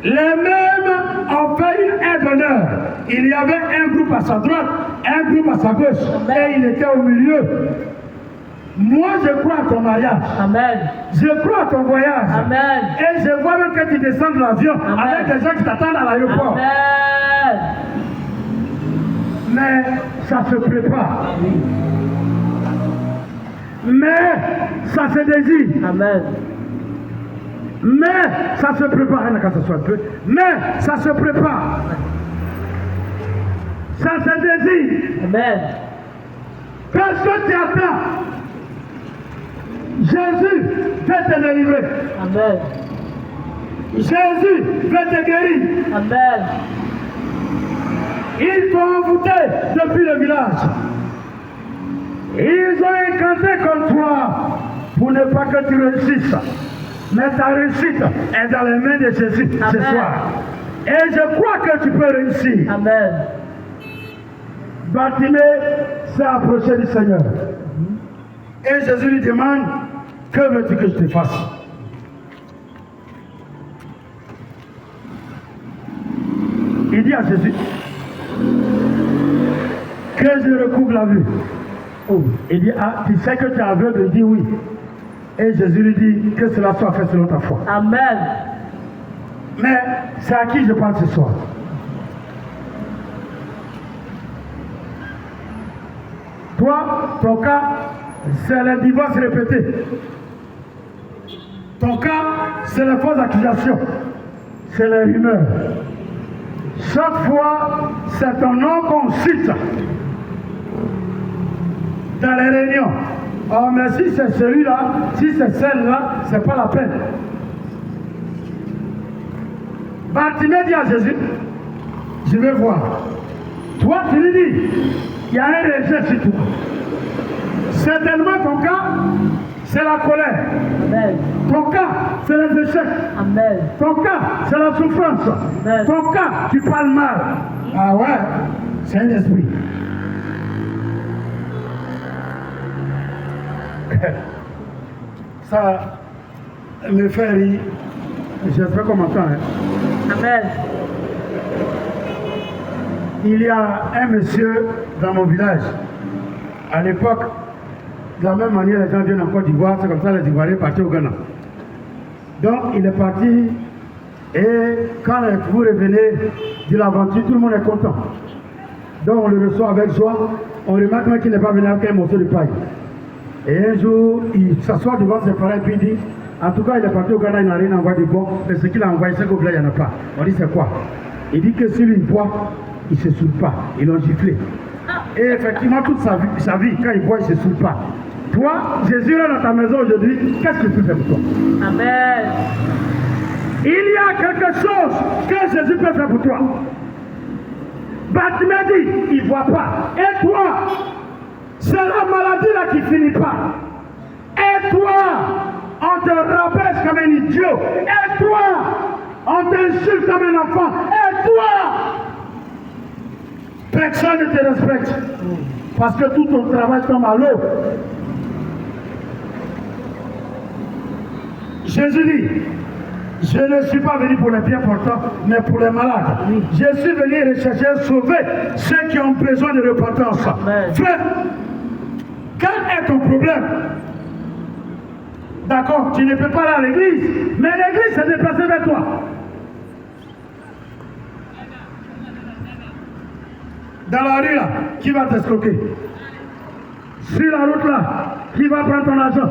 Les mêmes ont fait une aide d'honneur. Il y avait un groupe à sa droite, un groupe à sa gauche, et il était au milieu. Moi, je crois à ton mariage. Amen. Je crois à ton voyage. Amen. Et je vois même que tu descends de l'avion avec des gens qui t'attendent à l'aéroport. Amen. Mais ça se prépare. Mais ça se désire. Amen. Mais ça se prépare. Mais ça se prépare. Ça se désire. Amen. Qu'est-ce que tu attends? Jésus veut te délivrer. Amen. Jésus veut te guérir. Amen. Ils t'ont envoûté depuis le village. Ils ont incanté contre toi pour ne pas que tu réussisses. Mais ta réussite est dans les mains de Jésus ce soir. Et je crois que tu peux réussir. Amen. Bartimée s'est approché du Seigneur. Et Jésus lui demande, que veux-tu que je te fasse? Il dit à Jésus, que je recouvre la vue. Oh. Il dit, ah, tu sais que tu es aveugle? Il dit oui. Et Jésus lui dit, que cela soit fait selon ta foi. Amen. Mais c'est à qui je parle ce soir? Toi, ton cas, c'est le divorce répété. Ton cas, c'est les fausses accusations. C'est les rumeurs. Chaque fois, c'est ton nom qu'on cite dans les réunions. Oh, mais si c'est celui-là, si c'est celle-là, c'est pas la peine. Bartimée dit à Jésus, je vais voir. Toi, tu lui dis, il y a un rejet sur toi. Certainement, ton cas, c'est la colère. Amen. Ton cas, c'est les échecs. Amen. Ton cas, c'est la souffrance. Amen. Ton cas, tu parles mal. Ah ouais, c'est un esprit. Ça me fait rire. J'espère qu'on m'entend. Amen. Il y a un monsieur dans mon village. À l'époque, de la même manière, les gens viennent en Côte d'Ivoire, c'est comme ça les Ivoiriens partaient au Ghana. Donc, il est parti, et quand vous revenez de l'aventure, tout le monde est content. Donc, on le reçoit avec joie. On remarque même qu'il n'est pas venu avec un morceau de paille. Et un jour, il s'assoit devant ses parents et puis il dit, en tout cas, il est parti au Ghana, il n'a rien envoyé de bon, mais ce qu'il a envoyé, c'est qu'au village, il n'y en a pas. On dit, c'est quoi? Il dit que s'il boit, il ne se saoule pas. Ils l'ont giflé. Et effectivement, toute sa vie, quand il boit, il ne se saoule pas. Toi, Jésus est dans ta maison aujourd'hui, qu'est-ce que tu fais pour toi? Amen. Il y a quelque chose que Jésus peut faire pour toi. Bartimée dit, il ne voit pas. Et toi, c'est la maladie là qui ne finit pas. Et toi, on te rabaisse comme un idiot. Et toi, on t'insulte comme un enfant. Et toi, personne ne te respecte. Parce que tout ton travail tombe à l'eau. Jésus dit, je ne suis pas venu pour les bien portants, mais pour les malades. Je suis venu rechercher et sauver ceux qui ont besoin de repentance. Frère, quel est ton problème? D'accord, tu ne peux pas aller à l'église, mais l'église s'est déplacée vers toi. Dans la rue là, qui va t'escroquer? Sur la route là, qui va prendre ton argent?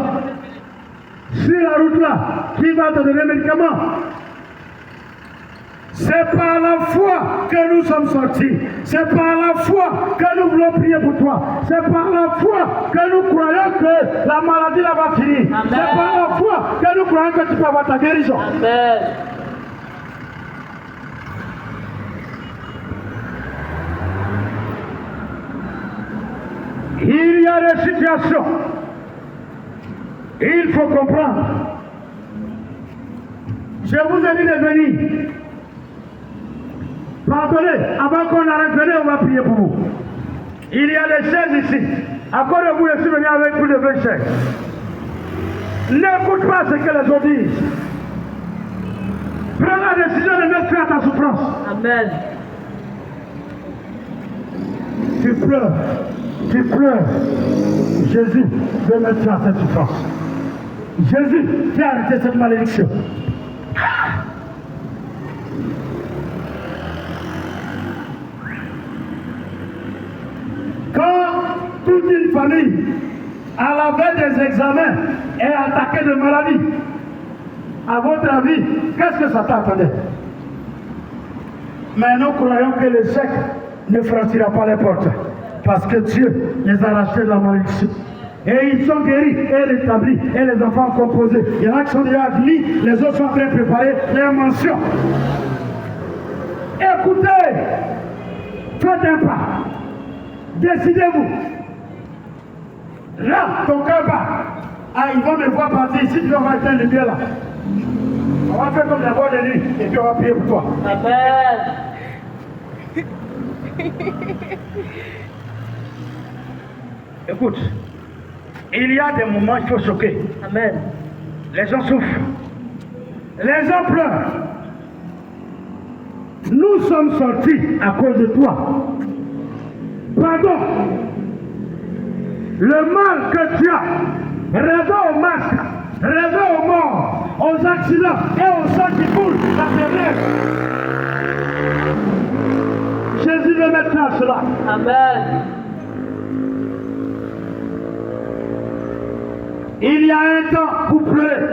Sur la route là, qui va te donner des médicaments? C'est par la foi que nous sommes sortis. C'est par la foi que nous voulons prier pour toi. C'est par la foi que nous croyons que la maladie là va finir. C'est par la foi que nous croyons que tu peux avoir ta guérison. Amen. Il y a des situations. Il faut comprendre. Je vous ai dit de venir. Pardonnez, avant qu'on arrête, venez, on va prier pour vous. Il y a des chaises ici. À cause de vous, je suis venu avec plus de 20 chaises. N'écoute pas ce que les autres disent. Prends la la décision de mettre fin à ta souffrance. Amen. Tu pleures. Tu pleures. Jésus veut mettre fin à cette souffrance. Jésus fait arrêter cette malédiction. Quand toute une famille, à la veille des examens, est attaquée de maladie, à votre avis, qu'est-ce que Satan attendait? Mais nous croyons que l'échec ne franchira pas les portes, parce que Dieu les a rachetés de la malédiction. Et ils sont guéris et rétablis, et les enfants composés. Il y en a qui sont déjà admis, les autres sont en train de préparer les mentions. Écoutez, faites un pas. Décidez-vous. Là, ton cœur bat. Ah, ils vont me voir partir ici, tu vas éteindre le bien là. On va faire comme la voix de nuit, et puis on va prier pour toi. Amen. Écoute, il y a des moments, il faut choquer. Amen. Les gens souffrent. Les gens pleurent. Nous sommes sortis à cause de toi. Pardon. Le mal que tu as, raison au masque, raison aux morts, aux accidents et au sang qui coule dans tes rêves. Jésus veut mettre fin à cela. Amen. Il y a un temps pour pleurer.